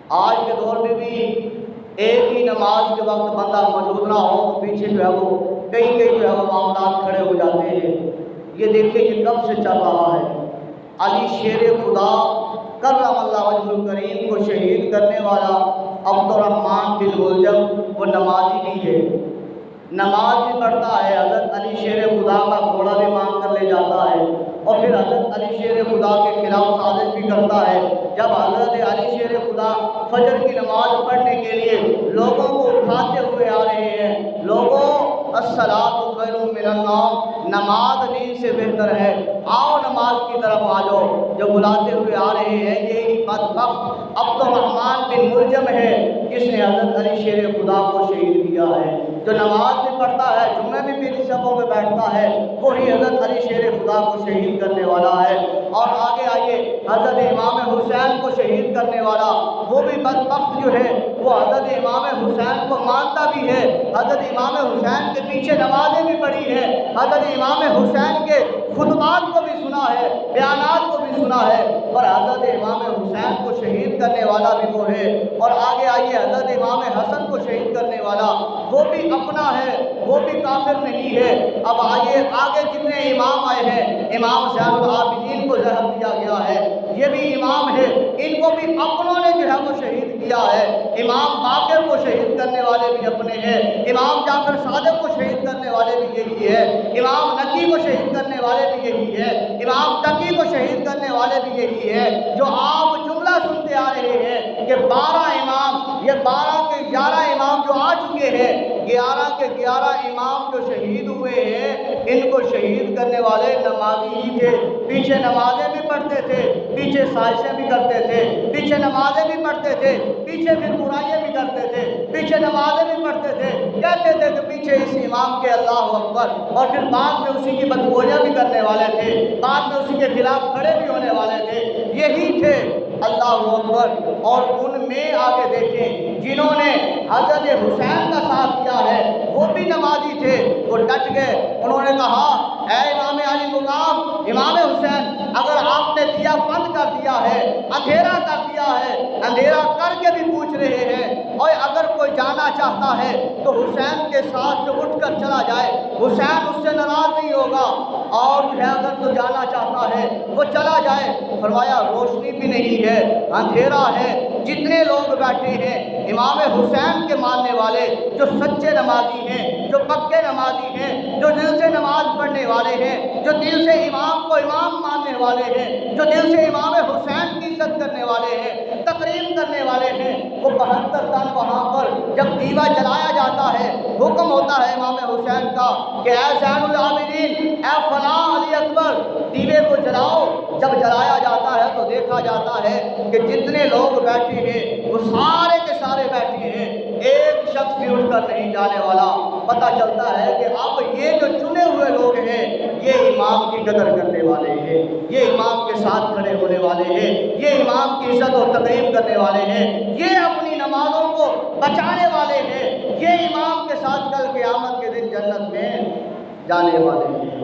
آج کے دور میں بھی ایک ہی نماز کے وقت بندہ موجود نہ ہو تو پیچھے جو ہے وہ کئی جو ہے وہ معاملات کھڑے ہو جاتے ہیں۔ یہ دیکھیں یہ کب سے چل رہا ہے۔ علی شیر خدا کرم اللہ وجہ الکریم کو شہید کرنے والا عبد الرحمن بن ملجم وہ نمازی بھی ہے، نماز بھی پڑھتا ہے، حضرت علی شیر خدا کا گھوڑا بھی مانگ کر لے جاتا ہے اور پھر حضرت علی شیر خدا کے خلاف سازش بھی کرتا ہے۔ جب حضرت علی شیر خدا فجر کی نماز پڑھنے کے لیے لوگوں کو اٹھاتے ہوئے آ رہے ہیں، لوگوں الصلاۃ خیر من النوم، نماز نیند سے بہتر ہے، آؤ نماز کی طرف آ جاؤ، جب بلاتے ہوئے آ رہے ہیں یہی بدبخت عبد الرحمن بن ملجم ہے جس نے حضرت علی شیر خدا کو شہید کیا ہے۔ جو نماز بھی پڑھتا ہے، جمعے بھی پہلی صفوں میں بیٹھتا ہے، وہی حضرت علی شیر خدا کو شہید کرنے والا ہے۔ اور آگے آئیے، حضرت امام حسین کو شہید کرنے والا وہ بھی بدبخت جو ہے وہ حضرت امام حسین کو مانتا بھی ہے، حضرت امام حسین کے پیچھے نمازیں بھی پڑھی ہیں، حضرت امام حسین کے خطبات کو بھی سنا ہے، بیانات کو بھی سنا ہے، اور حضرت امام حسین کو شہید کرنے والا بھی وہ ہے۔ اور آگے آئیے، حضرت امام حسن کو شہید کرنے والا وہ بھی اپنا ہے، وہ بھی کافر نہیں ہے۔ اب آئیے آگے جتنے امام آئے ہیں، امام زین العابدین کو زہر دیا گیا ہے، یہ بھی امام ہے، ان کو بھی اپنوں نے جو ہے وہ شہید کیا ہے۔ امام باقر کو شہید کرنے والے بھی اپنے ہیں، امام جعفر صادق کو شہید کرنے والے بھی یہی ہے، امام نقی کو شہید کرنے والے بھی یہی ہے، امام تقی کو شہید کرنے والے بھی یہی ہے۔ جو آپ جملہ سنتے آ رہے ہیں کہ 12 امام، یہ 12 کے 11 امام جو آ چکے ہیں، 11 کے 11 امام جو شہید ہوئے ہیں، ان کو شہید کرنے والے نمازی ہی تھے۔ پیچھے نمازیں بھی پڑھتے تھے، پیچھے سازشیں بھی کرتے تھے، پیچھے نمازیں بھی پڑھتے تھے، پیچھے پھر برائیاں بھی کرتے تھے، پیچھے نمازیں بھی پڑھتے تھے، کہتے تھے کہ پیچھے اس امام کے اللہ اکبر، اور پھر بعد میں اسی کی بدگوئیاں بھی کرنے والے تھے، بعد میں اسی کے خلاف کھڑے بھی ہونے والے تھے، یہی تھے اللہ اکبر۔ اور ان میں آگے دیکھیں جنہوں نے حضرت حسین کا ساتھ دیا ہے وہ بھی نمازی تھے، وہ ڈٹ گئے، انہوں نے کہا اے امام علی مقام، امام حسین، اگر آپ نے دیا بند کر دیا ہے، اندھیرا کر دیا ہے، اندھیرا کر کے بھی پوچھ رہے ہیں، اور اگر کوئی جانا چاہتا ہے تو حسین کے ساتھ جو اٹھ کر چلا جائے، حسین اس سے ناراض نہیں ہوگا، اور جو ہے اگر تو جانا چاہتا ہے وہ چلا جائے۔ فرمایا روشنی بھی نہیں ہے، اندھیرا ہے، جتنے لوگ بیٹھے ہیں امام حسین کے ماننے والے، جو سچے نمازی ہیں، جو پکے نمازی ہیں، جو دل سے نماز پڑھنے والے ہیں، جو دل سے امام کو امام ماننے والے ہیں، جو دل سے امام حسین کی عزت کرنے والے ہیں، تقریم کرنے والے ہیں، وہ 72 دن وہاں پر جب دیوا جلایا جاتا ہے، حکم ہوتا ہے امام حسین کا کہ اے زین العابدین، اے فلاں علی اکبر، دیوے کو جلاؤ۔ جب جلایا جاتا ہے تو دیکھا جاتا ہے کہ جتنے لوگ بیٹھے ہیں وہ سارے کے سارے بیٹھے ہیں، ایک شخص بھی اٹھ کر نہیں جانے والا۔ پتہ چلتا ہے کہ اب یہ جو چنے ہوئے لوگ ہیں یہ امام کی قدر کرنے والے ہیں، یہ امام کے ساتھ کھڑے ہونے والے ہیں، یہ امام کی عزت و تقریم کرنے والے ہیں، یہ اپنی نمازوں کو بچانے والے ہیں، یہ امام کے ساتھ کل قیامت کے دن جنت میں جانے والے ہیں۔